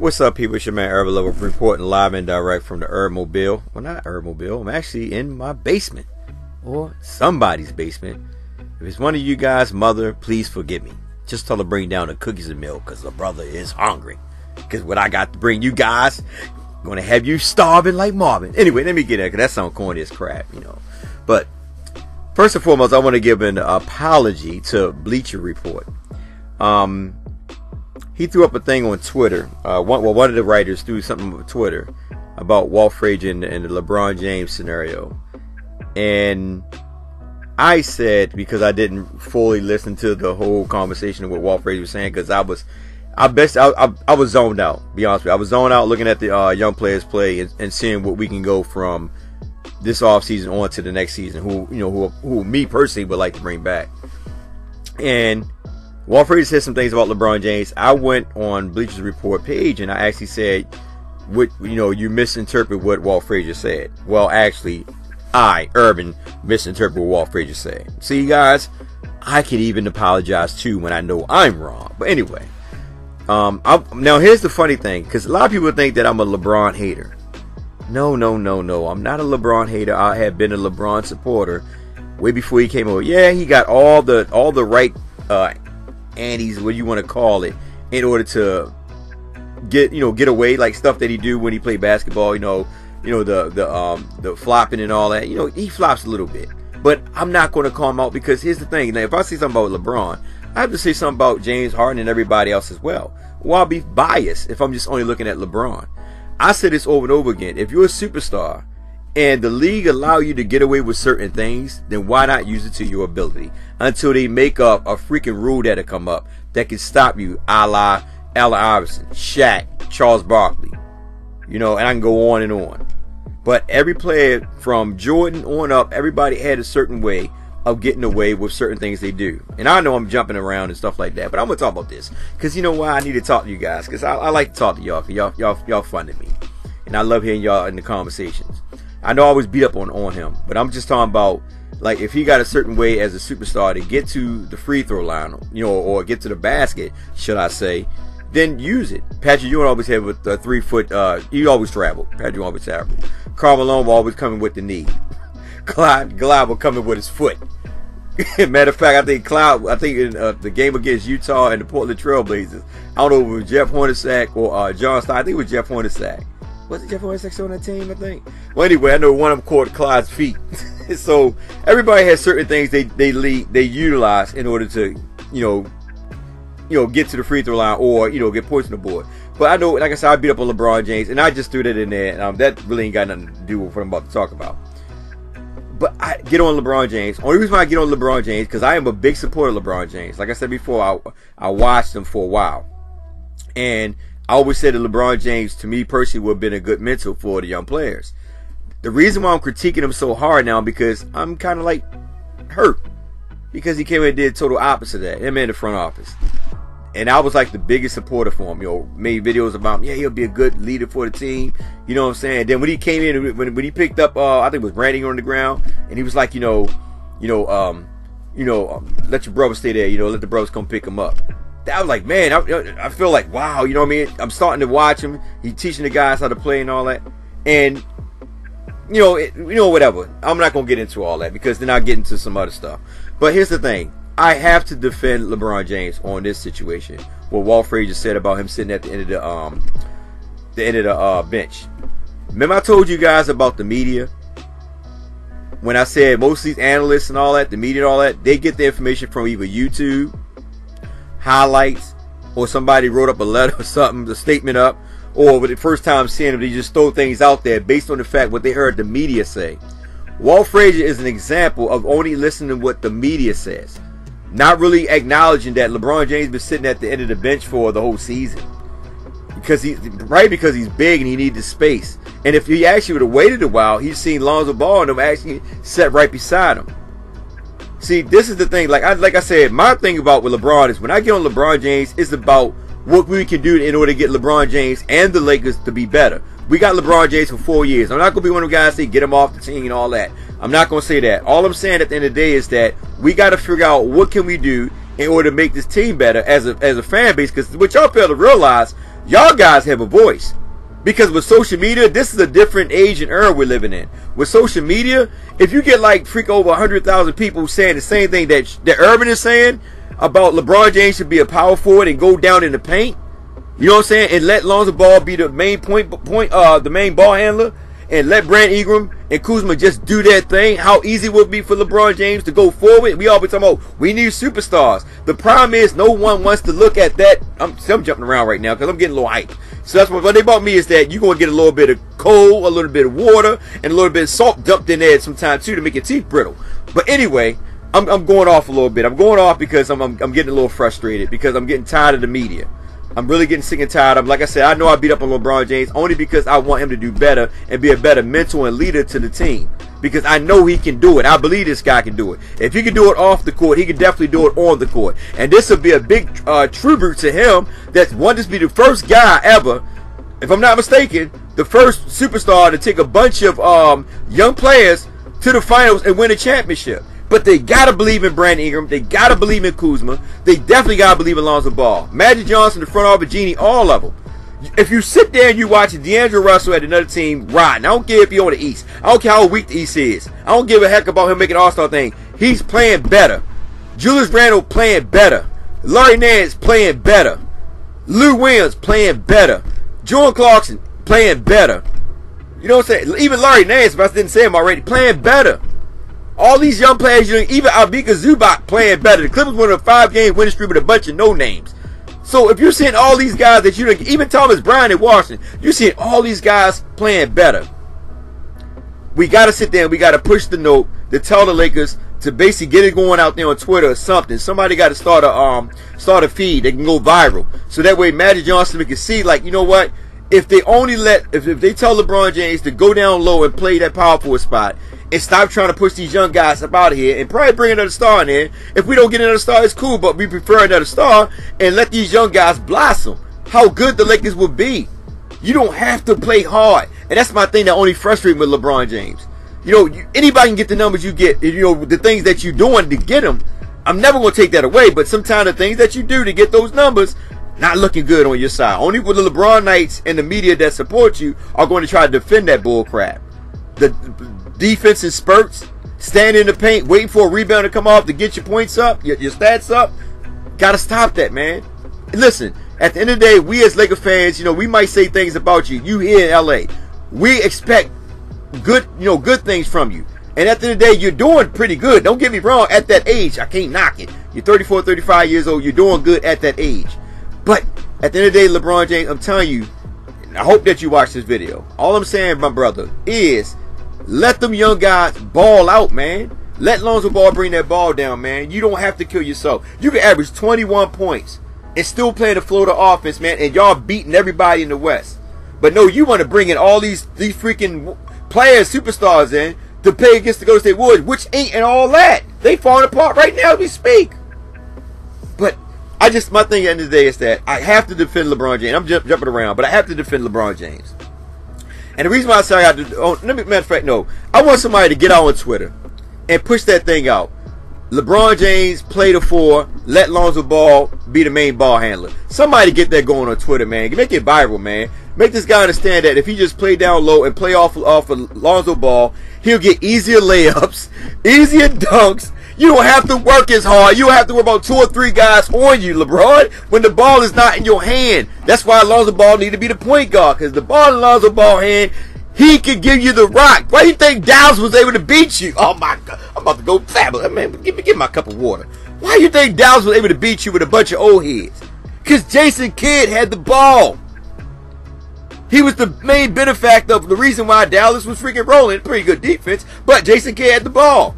What's up, people? It's your man Urban Level reporting live and direct from the Mobile. Well, not Mobile. I'm actually in my basement, or somebody's basement. If it's one of you guys' mother, please forgive me. Just tell her to bring down the cookies and milk, because the brother is hungry. Because what I got to bring you guys, I'm gonna have you starving like Marvin. Anyway, let me get that, because that sounds corny as crap, you know. But first and foremost, I want to give an apology to Bleacher Report. He threw up a thing on Twitter. One of the writers threw something on Twitter about Walt Frazier and the LeBron James scenario. And I said, because I didn't fully listen to the whole conversation of what Walt Frazier was saying, because I was zoned out, be honest with you. I was zoned out looking at the young players play and seeing what we can go from this offseason on to the next season, who me personally would like to bring back. And Walt Frazier said some things about LeBron James. I went on Bleacher Report page and I actually said, you misinterpret what Walt Frazier said. Well, actually, I, Urban, misinterpret what Walt Frazier said. See, guys, I can even apologize too when I know I'm wrong. But anyway, now here's the funny thing, because a lot of people think that I'm a LeBron hater. No. I'm not a LeBron hater. I have been a LeBron supporter way before he came over. Yeah, he got all the right antes, what you want to call it, in order to get away, like stuff that he do when he played basketball, the flopping and all that. He flops a little bit, but I'm not going to call him out, because here's the thing. Now, if I say something about LeBron, I have to say something about James Harden and everybody else as well. Well, I'll be biased if I'm just only looking at LeBron. I say this over and over again. If you're a superstar and the league allow you to get away with certain things, then why not use it to your ability until they make up a freaking rule that'll come up that can stop you, a la Allen Iverson, Shaq, Charles Barkley, and I can go on and on. But every player from Jordan on up, everybody had a certain way of getting away with certain things they do. And I know I'm jumping around and stuff like that, but I'm gonna talk about this because you know why I need to talk to you guys, because I like to talk to y'all, because y'all fun to me, and I love hearing y'all in the conversations. I know I always beat up on him, but I'm just talking about, like, if he got a certain way as a superstar to get to the free throw line, or get to the basket, should I say, then use it. Patrick Ewing always had with a 3 foot, he always traveled. Patrick Ewing always traveled. Karl Malone will always coming with the knee. Glide will coming with his foot. Matter of fact, I think in the game against Utah and the Portland Trailblazers, I don't know if it was Jeff Hornacek or John Stein. I think it was Jeff Hornacek. Was it Jeff Hornacek on that team, I think? Well, anyway, I know one of them caught Clyde's feet. So everybody has certain things they utilize in order to, get to the free throw line or, get points on the board. But I know, like I said, I beat up on LeBron James, and I just threw that in there. And that really ain't got nothing to do with what I'm about to talk about. But I get on LeBron James. Only reason why I get on LeBron James, because I am a big supporter of LeBron James. Like I said before, I watched him for a while. And I always said that LeBron James, to me personally, would have been a good mentor for the young players. The reason why I'm critiquing him so hard now, because I'm kind of like hurt. Because he came in and did total opposite of that. Him in the front office. And I was like the biggest supporter for him. Made videos about him. Yeah, he'll be a good leader for the team. You know what I'm saying? Then when he came in, when he picked up, I think it was Brandon on the ground, and he was like, let your brother stay there. Let the brothers come pick him up. I was like, man, I feel like, wow, you know what I mean? I'm starting to watch him. He's teaching the guys how to play and all that. And, whatever. I'm not going to get into all that, because then I'll get into some other stuff. But here's the thing. I have to defend LeBron James on this situation. What Walt Frazier said about him sitting at the end of the bench. Remember I told you guys about the media? When I said most of these analysts and all that, the media and all that, they get the information from either YouTube, highlights, or somebody wrote up a letter or something, a statement up, or for the first time seeing them, they just throw things out there based on the fact what they heard the media say. Walt Frazier is an example of only listening to what the media says, not really acknowledging that LeBron James been sitting at the end of the bench for the whole season, because he's big and he needs the space. And if he actually would have waited a while, he'd seen Lonzo Ball and them actually sat right beside him. See, this is the thing. Like I said, my thing about with LeBron is when I get on LeBron James, it's about what we can do in order to get LeBron James and the Lakers to be better. We got LeBron James for 4 years. I'm not going to be one of the guys that say get him off the team and all that. I'm not going to say that. All I'm saying at the end of the day is that we got to figure out what can we do in order to make this team better as a fan base. Because what y'all fail to realize, Y'all guys have a voice. Because with social media, this is a different age and era we're living in. With social media, if you get like freak over 100,000 people saying the same thing that Urban is saying about LeBron James should be a power forward and go down in the paint, you know what I'm saying, and let Lonzo Ball be the main the main ball handler, and let Brandon Ingram and Kuzma just do their thing, how easy it would be for LeBron James to go forward. We all be talking about we need superstars. The problem is no one wants to look at that. I'm jumping around right now because I'm getting a little hyped. So that's what they bought me, is that you're going to get a little bit of coal, a little bit of water, and a little bit of salt dumped in there sometimes too to make your teeth brittle. But anyway, I'm going off a little bit. I'm going off because I'm getting a little frustrated because I'm getting tired of the media. I'm really getting sick and tired. Like I said, I know I beat up on LeBron James only because I want him to do better and be a better mentor and leader to the team. Because I know he can do it. I believe this guy can do it. If he can do it off the court, he can definitely do it on the court. And this will be a big tribute to him. That won't just be the first guy ever, if I'm not mistaken, the first superstar to take a bunch of young players to the finals and win a championship. But they gotta believe in Brandon Ingram. They gotta believe in Kuzma. They definitely gotta believe in Lonzo Ball. Magic Johnson, the front office genie, all of them. If you sit there and you watch D'Angelo Russell at another team riding, I don't care if you're on the East. I don't care how weak the East is. I don't give a heck about him making an all-star thing. He's playing better. Julius Randle playing better. Larry Nance playing better. Lou Williams playing better. Jordan Clarkson playing better. You know what I'm saying? Even Larry Nance, if I didn't say him already, playing better. All these young players, even Abika Zubac playing better. The Clippers won a 5-game winning streak with a bunch of no names. So if you're seeing all these guys that even Thomas Bryant in Washington, you're seeing all these guys playing better. We got to sit there and we got to push the note to tell the Lakers to basically get it going out there on Twitter or something. Somebody got to start a feed that can go viral. So that way Magic Johnson can see, like, you know what? If they only if they tell LeBron James to go down low and play that power forward spot and stop trying to push these young guys up out of here and probably bring another star in there. If we don't get another star, it's cool, but we prefer another star and let these young guys blossom. How good the Lakers would be. You don't have to play hard. And that's my thing that only frustrates me with LeBron James. Anybody can get the numbers you get, the things that you're doing to get them. I'm never going to take that away, but sometimes the things that you do to get those numbers, not looking good on your side. Only with the LeBron Knights and the media that support you are going to try to defend that bull crap. The defense in spurts, stand in the paint, waiting for a rebound to come off to get your points up, your stats up. Got to stop that, man. Listen, at the end of the day, we as Laker fans, we might say things about you. You here in LA. We expect good things from you. And at the end of the day, you're doing pretty good. Don't get me wrong, at that age, I can't knock it. You're 34, 35 years old. You're doing good at that age. But at the end of the day, LeBron James, I'm telling you, I hope that you watch this video. All I'm saying, my brother, is let them young guys ball out, man. Let Lonzo Ball bring that ball down, man. You don't have to kill yourself. You can average 21 points and still play the Florida offense, man, and y'all beating everybody in the West. But no, you want to bring in all these freaking players, superstars in to play against the Golden State Warriors, which ain't and all that. They falling apart right now as we speak. But my thing at the end of the day is that I have to defend LeBron James. I'm jumping around, but I have to defend LeBron James. And the reason why I say I have to, matter of fact, no, I want somebody to get out on Twitter and push that thing out. LeBron James play the 4, let Lonzo Ball be the main ball handler. Somebody get that going on Twitter, man. Make it viral, man. Make this guy understand that if he just play down low and play off of Lonzo Ball, he'll get easier layups, easier dunks. You don't have to work as hard. You don't have to worry about 2 or 3 guys on you, LeBron, when the ball is not in your hand. That's why Lonzo Ball need to be the point guard, because the ball in Lonzo Ball hand, he could give you the rock. Why do you think Dallas was able to beat you? Oh my God, I'm about to go fabulous. Man, give my cup of water. Why do you think Dallas was able to beat you with a bunch of old heads? Because Jason Kidd had the ball. He was the main benefactor of the reason why Dallas was freaking rolling. Pretty good defense, but Jason Kidd had the ball.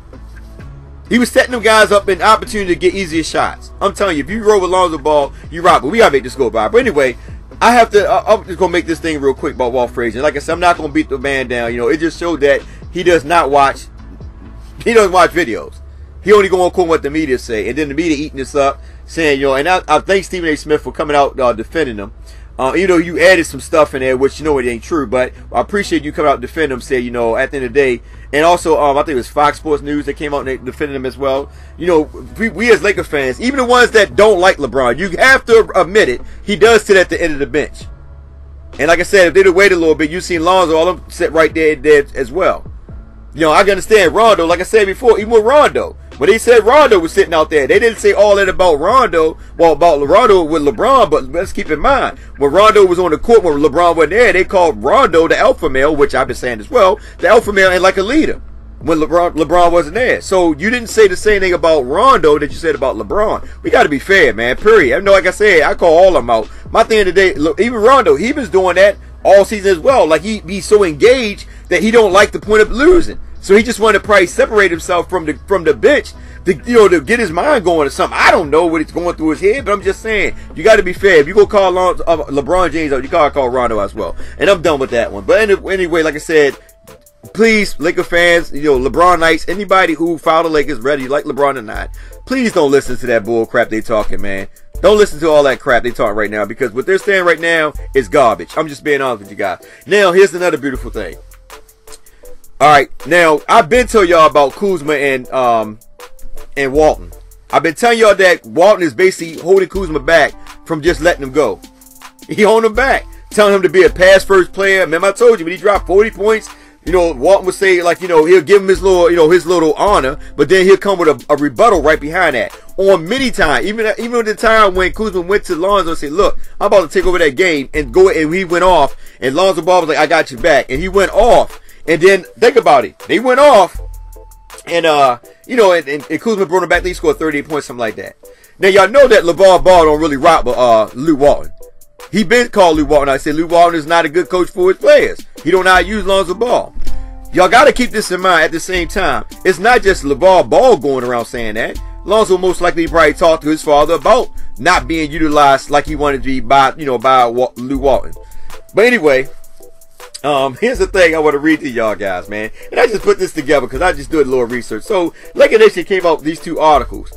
He was setting them guys up an opportunity to get easier shots. I'm telling you, if you roll with Lonzo Ball, you rock. But we gotta make this go by. But anyway, I'm just gonna make this thing real quick about Walt Frazier. Like I said, I'm not gonna beat the man down. It just showed that he doesn't watch videos. He only go on quote what the media say, and then the media eating this up, saying, and I thank Stephen A. Smith for coming out defending him. You added some stuff in there, which it ain't true, but I appreciate you coming out and defending him. Say, at the end of the day, and also I think it was Fox Sports News that came out and they defended him as well. We as Laker fans, even the ones that don't like LeBron, you have to admit it. He does sit at the end of the bench. And like I said, if they'd have waited a little bit, you seen Lonzo, all of them sit right there as well. You know, I can understand Rondo, like I said before, even with Rondo. But they said Rondo was sitting out there. They didn't say all that about Rondo, well, about Rondo with LeBron, but let's keep in mind, when Rondo was on the court, when LeBron wasn't there, they called Rondo the alpha male, which I've been saying as well, the alpha male and like a leader when LeBron wasn't there. So you didn't say the same thing about Rondo that you said about LeBron. We got to be fair, man, period. I know, like I said, I call all of them out. My thing today, look, even Rondo, he was doing that all season as well. Like he's so engaged that he don't like the point of losing. So he just wanted to probably separate himself from the bench to, you know, to get his mind going or something. I don't know what it's going through his head, but I'm just saying, you got to be fair. If you go call LeBron James out, you got to call Rondo as well. And I'm done with that one. But anyway, like I said, please, Laker fans, you know, LeBron Knights, anybody who followed the Lakers, whether you like LeBron or not, please don't listen to that bull crap they talking, man. Don't listen to all that crap they talking right now, because what they're saying right now is garbage. I'm just being honest with you guys. Now, here's another beautiful thing. All right, now I've been telling y'all about Kuzma and Walton. I've been telling y'all that Walton is basically holding Kuzma back from just letting him go. He holding him back, telling him to be a pass-first player. Remember, I told you when he dropped 40 points, you know, Walton would say, like, you know, he'll give him his little, you know, his little honor, but then he'll come with a rebuttal right behind that. On many times, even at the time when Kuzma went to Lonzo and said, "Look, I'm about to take over that game," and he went off, and Lonzo Ball was like, "I got you back," and he went off. And then think about it, they went off, and you know, and Kuzma brought him back. They scored 38 points, something like that. Now y'all know that LeVar Ball don't really rock with Lew Walton. He been called Lew Walton. I said Lew Walton is not a good coach for his players. He don't know how to use Lonzo Ball. Y'all got to keep this in mind. At the same time, it's not just LeVar Ball going around saying that. Lonzo most likely probably talked to his father about not being utilized like he wanted to be by Lew Walton. But anyway. Here's the thing I want to read to y'all guys, man. And I just put this together because I just did a little research. So, Laker Nation came out with these two articles.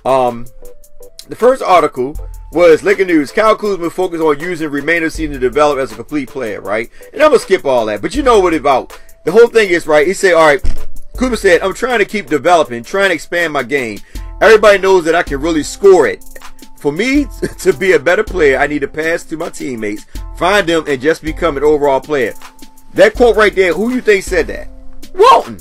The first article was Laker News. Kyle Kuzma focused on using remainder season to develop as a complete player, right? And I'm going to skip all that. But you know what it's about. The whole thing is, right, he said, all right, Kuzma said, I'm trying to keep developing, trying to expand my game. Everybody knows that I can really score it. For me to be a better player, I need to pass to my teammates, find them, and just become an overall player. That quote right there, who you think said that? Walton.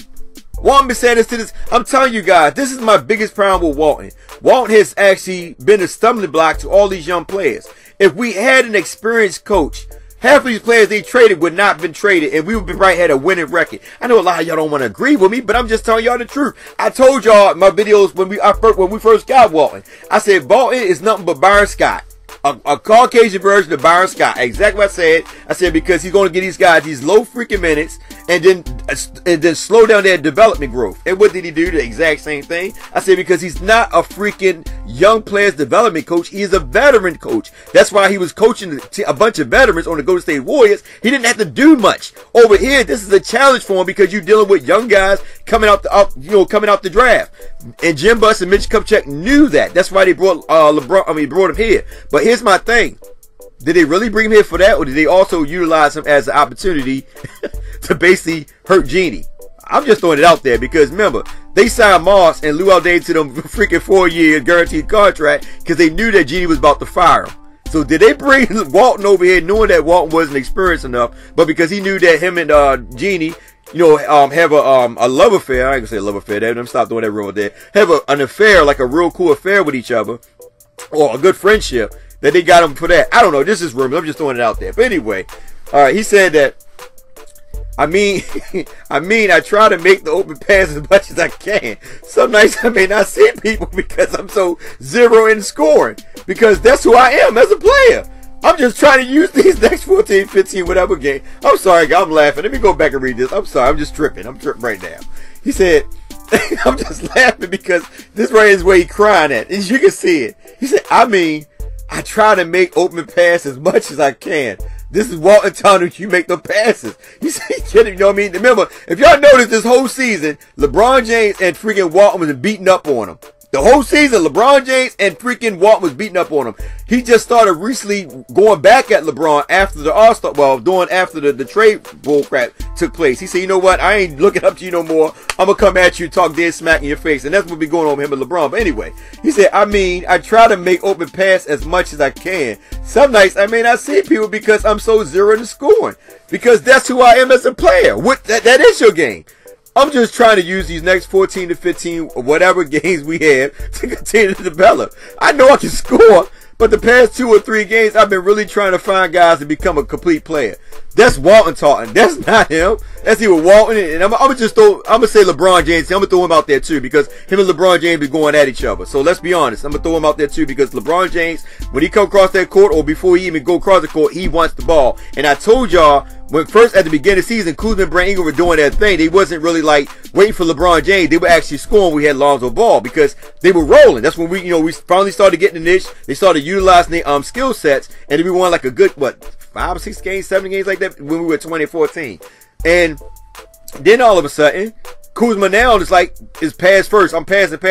Walton been saying this to this. I'm telling you guys, this is my biggest problem with Walton. Walton has actually been a stumbling block to all these young players. If we had an experienced coach, half of these players they traded would not have been traded, and we would be right had a winning record. I know a lot of y'all don't want to agree with me, but I'm just telling y'all the truth. I told y'all in my videos when we first got Walton, I said Walton is nothing but Byron Scott. A Caucasian version of Byron Scott. Exactly what I said. I said because he's going to get these guys these low freaking minutes and then slow down their development growth. And what did he do? The exact same thing. I said because he's not a freaking young players development coach. He is a veteran coach. That's why he was coaching a bunch of veterans on the Golden State Warriors. He didn't have to do much. Over here, this is a challenge for him because you're dealing with young guys coming out the draft. And Jim Buss and Mitch Kupchak knew that. That's why they brought brought him here. But here's my thing. Did they really bring him here for that, or did they also utilize him as an opportunity to basically hurt Jeannie? I'm just throwing it out there because remember, they signed Moss and Lou Alday to them freaking 4-year guaranteed contract because they knew that Jeannie was about to fire him. So did they bring Walton over here knowing that Walton wasn't experienced enough, but because he knew that him and Jeannie, you know, have a love affair. I ain't gonna say a love affair. Let them stop doing that real there. Have an affair, like a real cool affair with each other, or a good friendship, that they got him for that. I don't know. This is rumors. I'm just throwing it out there. But anyway, all right. He said that. I mean, I try to make the open pass as much as I can. Some nights I may not see people because I'm so zero in scoring. Because that's who I am as a player. I'm just trying to use these next 14, 15, whatever game. I'm sorry, I'm laughing. Let me go back and read this. I'm sorry, I'm just tripping. I'm tripping right now. He said, I'm just laughing because this right is where he's crying at. As you can see it. He said, I try to make open pass as much as I can. This is Walton telling you make the passes. He said, you know what I mean? Remember, if y'all notice this whole season, LeBron James and freaking Walton was beating up on him. The whole season, LeBron James and freaking Walton was beating up on him. He just started recently going back at LeBron after the All-Star, after the trade bull crap took place. He said, you know what? I ain't looking up to you no more. I'm going to come at you, talk dead smack in your face. And that's what be going on with him and LeBron. But anyway, he said, I try to make open pass as much as I can. Some nights I may not see people because I'm so zero to scoring. Because that's who I am as a player. That is your game. I'm just trying to use these next 14 to 15 or whatever games we have to continue to develop. I know I can score, but the past 2 or 3 games, I've been really trying to find guys to become a complete player. That's Walton talking. That's not him. That's either Walton, and I'm gonna say LeBron James. I'm gonna throw him out there too because him and LeBron James be going at each other. So let's be honest. I'm gonna throw him out there too because LeBron James, when he come across that court or before he even go across the court, he wants the ball. And I told y'all when first at the beginning of the season, Kuzma and Brand Ingram were doing their thing. They wasn't really like waiting for LeBron James. They were actually scoring. We had Lonzo Ball because they were rolling. That's when we finally started getting the niche. They started utilizing their skill sets, and then we won like a good 5 or 6 games, 7 games like that when we were 2014. And then all of a sudden, Kuzma now is pass first. I'm passing. At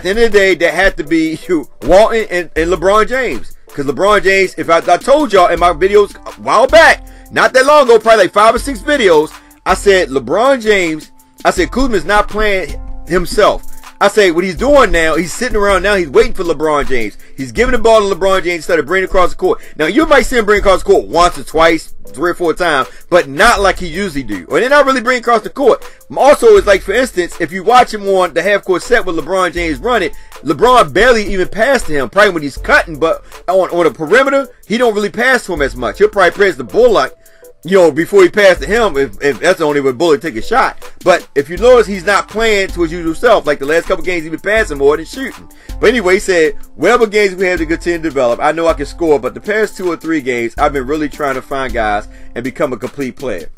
the end of the day, that had to be Walton and LeBron James. Because LeBron James, if I told y'all in my videos a while back, not that long ago, probably like 5 or 6 videos, I said LeBron James, I said Kuzma's not playing himself. I say what he's doing now, he's sitting around now, he's waiting for LeBron James. He's giving the ball to LeBron James instead of bringing it across the court. Now, you might see him bring it across the court once or twice, 3 or 4 times, but not like he usually do. Or they're not really bringing it across the court. Also, it's like, for instance, if you watch him on the half-court set with LeBron James running, LeBron barely even passed to him, probably when he's cutting, but on the perimeter, he don't really pass to him as much. He'll probably pass the Bullock, before he passed to him, if that's the only way Bullock take a shot. But if you notice, he's not playing to his usual self. Like the last couple games, he's been passing more than shooting. But anyway, he said, whatever games we have to continue to develop, I know I can score, but the past 2 or 3 games, I've been really trying to find guys and become a complete player.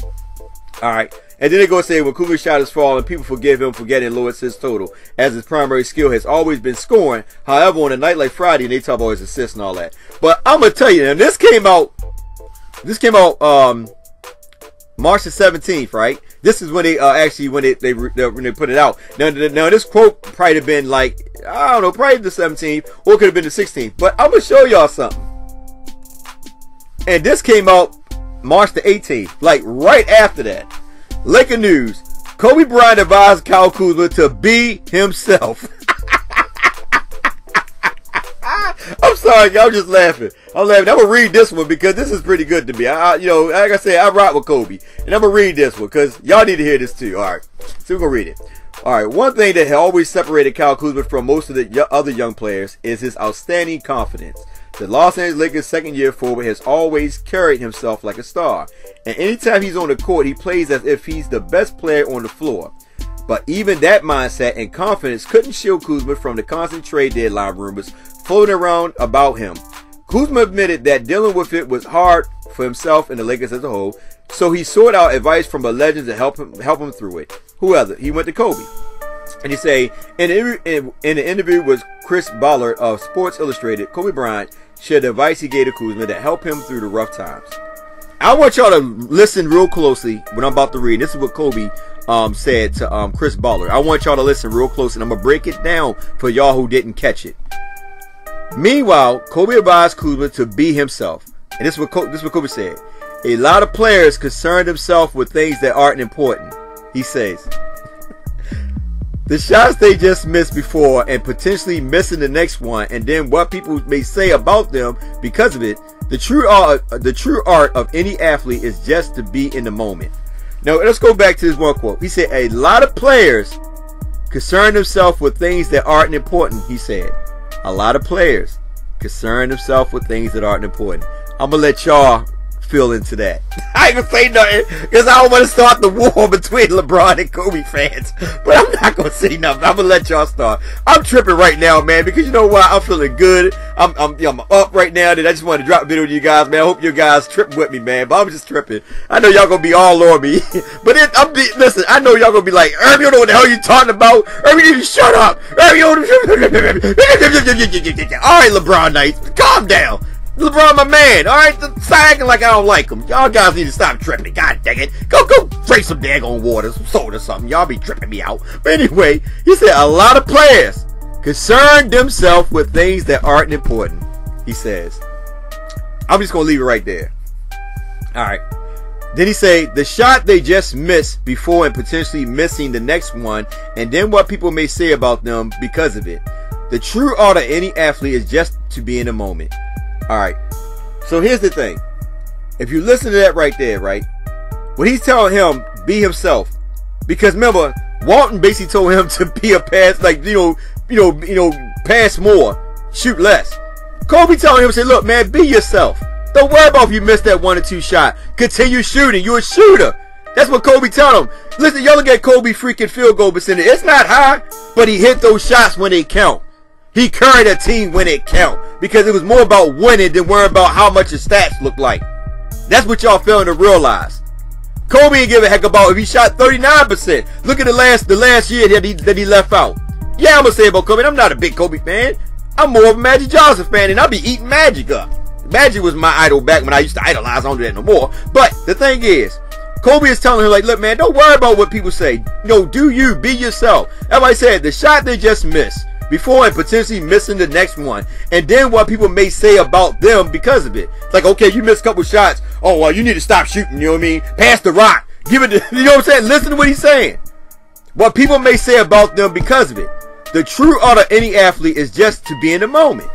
All right. And then they're going to say, when Kuzma's shot is falling, people forgive him for getting low assists total, as his primary skill has always been scoring. However, on a night like Friday, they talk about his assists and all that. But I'm going to tell you, and this came out March the 17th, right? This is when they when they put it out. Now this quote probably have been like, I don't know, probably the 17th, or it could have been the 16th. But I'm gonna show y'all something. And this came out March the 18th, like right after that. Laker news: Kobe Bryant advised Kyle Kuzma to be himself. I'm sorry, y'all, just laughing. I'm laughing. I'm gonna read this one because this is pretty good to me. Like I said, I rock with Kobe, and I'm gonna read this one because y'all need to hear this too. All right, so we're gonna read it. All right, one thing that had always separated Kyle Kuzma from most of the other young players is his outstanding confidence. The Los Angeles Lakers' second-year forward has always carried himself like a star, and anytime he's on the court, he plays as if he's the best player on the floor. But even that mindset and confidence couldn't shield Kuzma from the constant trade deadline rumors floating around about him. Kuzma admitted that dealing with it was hard for himself and the Lakers as a whole, so he sought out advice from a legend to help him through it. Whoever, he went to Kobe. And he say, in an interview with Chris Ballard of Sports Illustrated, Kobe Bryant shared the advice he gave to Kuzma to help him through the rough times. I want y'all to listen real closely when I'm about to read. This is what Kobe said to Chris Ballard. I want y'all to listen real close, and I'm gonna break it down for y'all who didn't catch it. Meanwhile, Kobe advised Kuzma to be himself, and this is what Kobe said. A lot of players concern themselves with things that aren't important. He says, the shots they just missed before and potentially missing the next one, and then what people may say about them because of it. The true art of any athlete is just to be in the moment. Now, let's go back to this one quote. He said, a lot of players concern themselves with things that aren't important, he said. A lot of players concern themselves with things that aren't important. I'm going to let y'all feel into that. I ain't going to say nothing because I don't want to start the war between LeBron and Kobe fans. But I'm not going to say nothing. I'm going to let y'all start. I'm tripping right now, man, because you know what? I'm feeling good. I'm up right now. And I just wanted to drop a video to you guys, man. I hope you guys tripping with me, man. But I'm just tripping. I know y'all going to be all on me. But listen, I know y'all going to be like, Irv, you don't know what the hell you talking about. Irv, you need to shut up. Irv, you don't... All right, LeBron Knights, calm down. LeBron, my man. All right, stop acting like I don't like him. Y'all guys need to stop tripping. God dang it. Go drink some daggone water, some soda or something. Y'all be tripping me out. But anyway, he said a lot of players concern themselves with things that aren't important, he says. I'm just going to leave it right there. All right. Then he say the shot they just missed before and potentially missing the next one, and then what people may say about them because of it. The true art of any athlete is just to be in the moment. All right. So here's the thing. If you listen to that right there, right? When he's telling him be himself, because remember Walton basically told him to be a pass, like pass more, shoot less. Kobe telling him, say, look, man, be yourself. Don't worry about if you missed that 1 or 2 shot. Continue shooting. You're a shooter. That's what Kobe told him. Listen, y'all look at Kobe freaking field goal percentage. It's not high, but he hit those shots when they count. He carried a team when it count, because it was more about winning than worrying about how much his stats look like. That's what y'all failing to realize. Kobe didn't give a heck about if he shot 39%. Look at the last year that he left out. Yeah, I'm gonna say about Kobe. I'm not a big Kobe fan. I'm more of a Magic Johnson fan, and I'll be eating Magic up. Magic was my idol back when I used to idolize. I don't do that no more. But the thing is, Kobe is telling her, like, look, man, don't worry about what people say. Do you, be yourself. Everybody said the shot they just missed before and potentially missing the next one, and then what people may say about them because of it. It's like, okay, you missed a couple shots. Oh, well, you need to stop shooting. You know what I mean? Pass the rock. Give it to, you know what I'm saying? Listen to what he's saying. What people may say about them because of it. The true art of any athlete is just to be in the moment.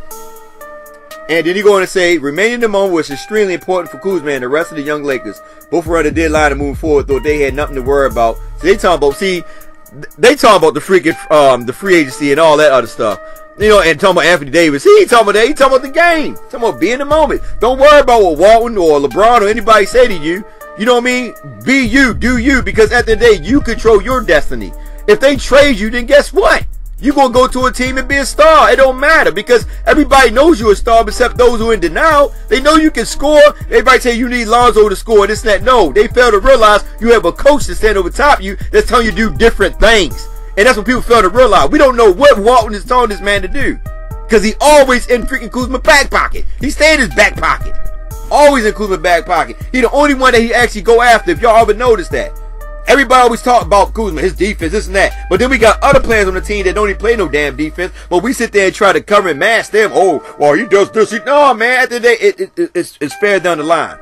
And then he's going to say, remaining in the moment was extremely important for Kuzma and the rest of the young Lakers. Both were on the deadline to move forward, though they had nothing to worry about. So they talking about the freaking the free agency and all that other stuff. You know, and talking about Anthony Davis. He ain't talking about that. He talking about the game. He talking about being in the moment. Don't worry about what Walton or LeBron or anybody say to you. You know what I mean? Be you, do you, because at the end of the day, you control your destiny. If they trade you, then guess what? You're going to go to a team and be a star. It don't matter, because everybody knows you're a star except those who are in denial. They know you can score. Everybody say you need Lonzo to score, this and that. No, they fail to realize you have a coach that's standing over top of you that's telling you to do different things. And that's what people fail to realize. We don't know what Walton is telling this man to do, because he always in freaking Kuzma's back pocket. He stay in his back pocket. Always in Kuzma's back pocket. He the only one that he actually go after, if y'all ever noticed that. Everybody always talk about Kuzma, his defense, this and that. But then we got other players on the team that don't even play no damn defense. But we sit there and try to cover and mask them. Oh, well, he does this. No, man, at the end of the day, it's fair down the line.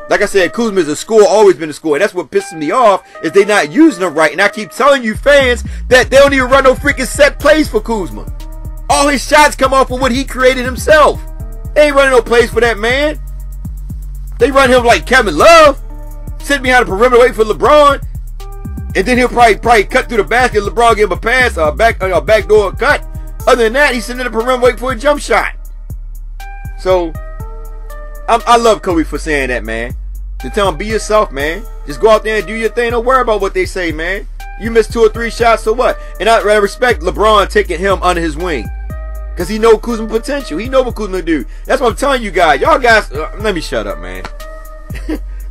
Like I said, Kuzma is a scorer, always been a scorer. That's what pisses me off, is they not using him right. And I keep telling you fans that they don't even run no freaking set plays for Kuzma. All his shots come off of what he created himself. They ain't running no plays for that man. They run him like Kevin Love. Sitting behind the perimeter waiting for LeBron, and then he'll probably cut through the basket. LeBron give him a pass, a backdoor cut. Other than that, he's sitting in the perimeter waiting for a jump shot. So I love Kobe for saying that, man. To tell him, be yourself, man. Just go out there and do your thing. Don't worry about what they say, man. You miss 2 or 3 shots, so what? And I respect LeBron taking him under his wing, because he know Kuzma potential. He know what Kuzma do. That's what I'm telling you guys. Y'all guys, let me shut up, man.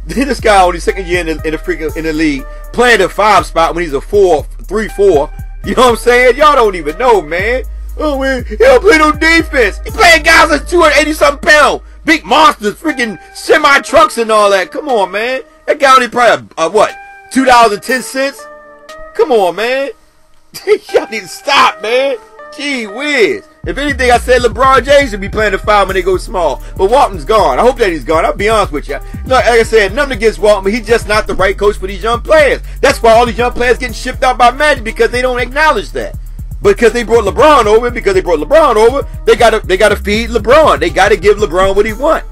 This guy on his second year in the league, playing the 5 spot when he's a 3-4. You know what I'm saying? Y'all don't even know, man. Oh man, he don't play no defense. He playing guys that's 280-something pounds, big monsters, freaking semi trucks and all that. Come on, man. That guy only probably what, $2.10? Come on, man. Y'all need to stop, man. Gee whiz. If anything, I said LeBron James should be playing the 5 when they go small. But Walton's gone. I hope that he's gone. I'll be honest with you. Like I said, nothing against Walton, but he's just not the right coach for these young players. That's why all these young players getting shipped out by Magic, because they don't acknowledge that. Because they brought LeBron over, they gotta feed LeBron. They gotta give LeBron what he wants.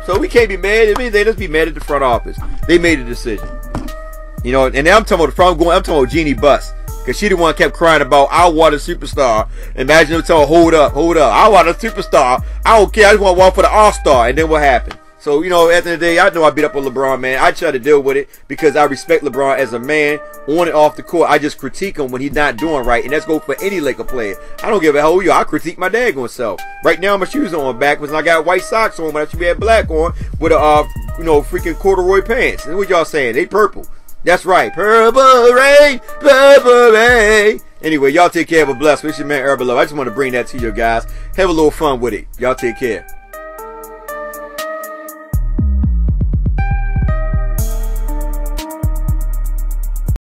So we can't be mad. It means they just be mad at the front office. They made a decision. You know, and I'm talking about the front. I'm talking about Jeannie Buss. Because she the one kept crying about, I want a superstar. Imagine them telling, hold up. I want a superstar. I don't care. I just want one for the All-Star. And then what happened? So, you know, at the end of the day, I know I beat up on LeBron, man. I try to deal with it because I respect LeBron as a man on and off the court. I just critique him when he's not doing right. And that's go for any Laker player. I don't give a hell who you are. I critique my daggone self. Right now, my shoes on backwards and I got white socks on, but I should be had black on with a, freaking corduroy pants. And what y'all saying? They purple. That's right. Purple rain, purple rain. Anyway, y'all take care. Have a blessed. It's your man, Herbal Love. I just want to bring that to you guys. Have a little fun with it. Y'all take care.